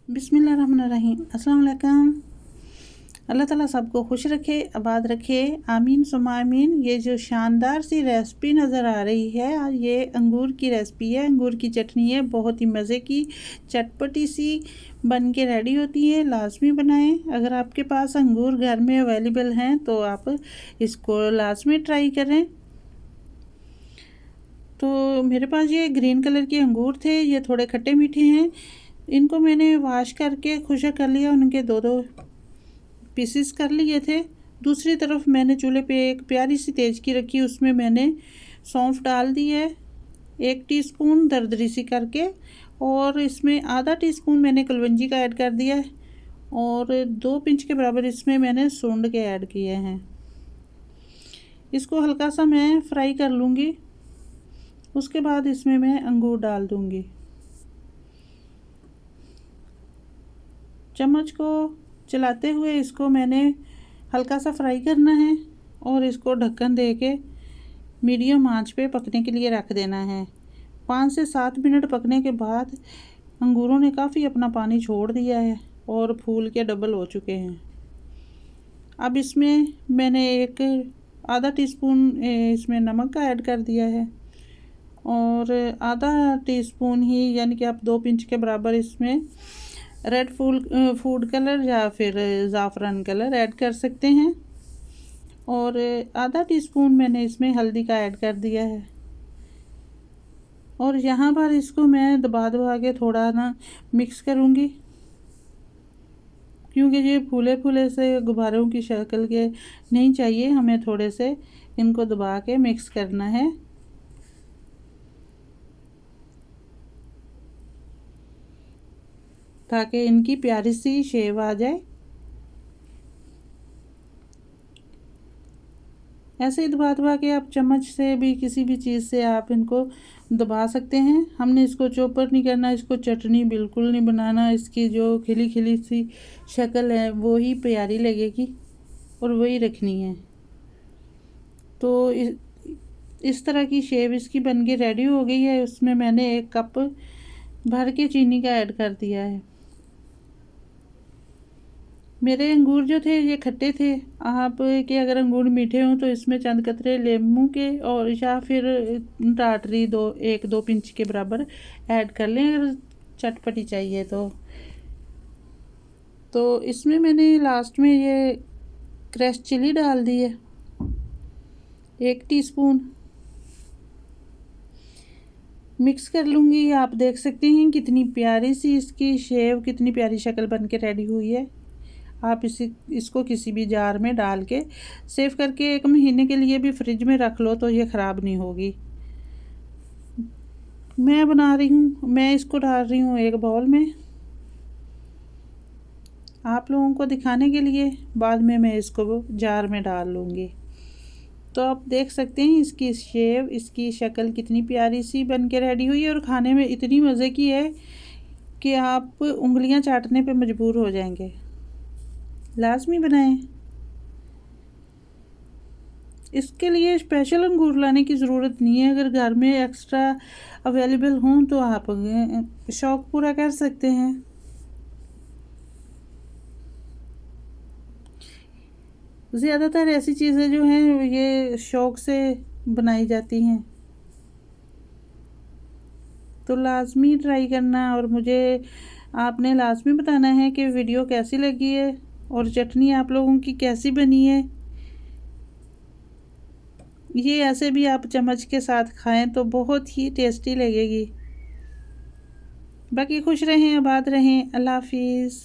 बिस्मिल्लाहिर्रहमानिर्रहीम। अस्सलाम वालेकुम। अल्लाह ताला सबको खुश रखे, आबाद रखे, आमीन सुम्मा आमीन। ये जो शानदार सी रेसिपी नज़र आ रही है, ये अंगूर की रेसिपी है, अंगूर की चटनी है। बहुत ही मज़े की चटपटी सी बन के रेडी होती है। लाजमी बनाएं। अगर आपके पास अंगूर घर में अवेलेबल हैं तो आप इसको लाजमी ट्राई करें। तो मेरे पास ये ग्रीन कलर के अंगूर थे, ये थोड़े खट्टे मीठे हैं। इनको मैंने वॉश करके खुशक कर लिया, उनके दो दो पीसेस कर लिए थे। दूसरी तरफ मैंने चूल्हे पे एक प्यारी सी तेज की रखी, उसमें मैंने सौंफ डाल दी है 1 टीस्पून दरदरी सी करके, और इसमें आधा टीस्पून मैंने कलवंजी का ऐड कर दिया है, और 2 पिंच के बराबर इसमें मैंने सूंड के ऐड किए हैं। इसको हल्का सा मैं फ्राई कर लूँगी। उसके बाद इसमें मैं अंगूर डाल दूँगी। चम्मच को चलाते हुए इसको मैंने हल्का सा फ्राई करना है, और इसको ढक्कन दे के मीडियम आंच पे पकने के लिए रख देना है। 5 से 7 मिनट पकने के बाद अंगूरों ने काफ़ी अपना पानी छोड़ दिया है और फूल के डबल हो चुके हैं। अब इसमें मैंने एक आधा टीस्पून इसमें नमक का ऐड कर दिया है, और आधा टीस्पून ही यानी कि आप 2 पिंच के बराबर इसमें रेड फूड कलर या फिर ज़ाफ़रान कलर ऐड कर सकते हैं, और आधा टीस्पून मैंने इसमें हल्दी का ऐड कर दिया है। और यहाँ पर इसको मैं दबा दबा के थोड़ा ना मिक्स करूँगी, क्योंकि ये फूले फूले से गुब्बारों की शक्ल के नहीं चाहिए, हमें थोड़े से इनको दबा के मिक्स करना है। ताकि इनकी प्यारी सी शेप आ जाए। ऐसे ही दबा दबा के आप चम्मच से भी किसी भी चीज़ से आप इनको दबा सकते हैं। हमने इसको चॉपर नहीं करना, इसको चटनी बिल्कुल नहीं बनाना। इसकी जो खिली खिली सी शक्ल है वो ही प्यारी लगेगी और वही रखनी है। तो इस तरह की शेप इसकी बन के रेडी हो गई है। उसमें मैंने 1 कप भर के चीनी का ऐड कर दिया है। मेरे अंगूर जो थे ये खट्टे थे। आप के अगर अंगूर मीठे हों तो इसमें चंद कतरे लेमू के और या फिर टाटरी 1-2 पिंच के बराबर ऐड कर लें अगर चटपटी चाहिए तो इसमें मैंने लास्ट में ये क्रश चिली डाल दी है 1 टीस्पून। मिक्स कर लूँगी। आप देख सकते हैं कितनी प्यारी सी इसकी शेप, कितनी प्यारी शक्ल बन के रेडी हुई है। आप इसको किसी भी जार में डाल के सेव करके 1 महीने के लिए भी फ्रिज में रख लो तो ये ख़राब नहीं होगी। मैं बना रही हूँ, मैं इसको डाल रही हूँ एक बाउल में आप लोगों को दिखाने के लिए। बाद में मैं इसको जार में डाल लूँगी। तो आप देख सकते हैं इसकी शेप, इसकी शक्ल कितनी प्यारी सी बन के रेडी हुई है, और खाने में इतनी मज़े की है कि आप उंगलियां चाटने पे मजबूर हो जाएंगे। लाजमी बनाएं। इसके लिए स्पेशल अंगूर लाने की ज़रूरत नहीं है। अगर घर में एक्स्ट्रा अवेलेबल हों तो आप शौक़ पूरा कर सकते हैं। ज़्यादातर ऐसी चीज़ें जो हैं ये शौक़ से बनाई जाती हैं, तो लाजमी ट्राई करना। और मुझे आपने लाजमी बताना है कि वीडियो कैसी लगी है और चटनी आप लोगों की कैसी बनी है। ये ऐसे भी आप चम्मच के साथ खाएं तो बहुत ही टेस्टी लगेगी। बाकी खुश रहें, आबाद रहें। अल्लाह हाफिज़।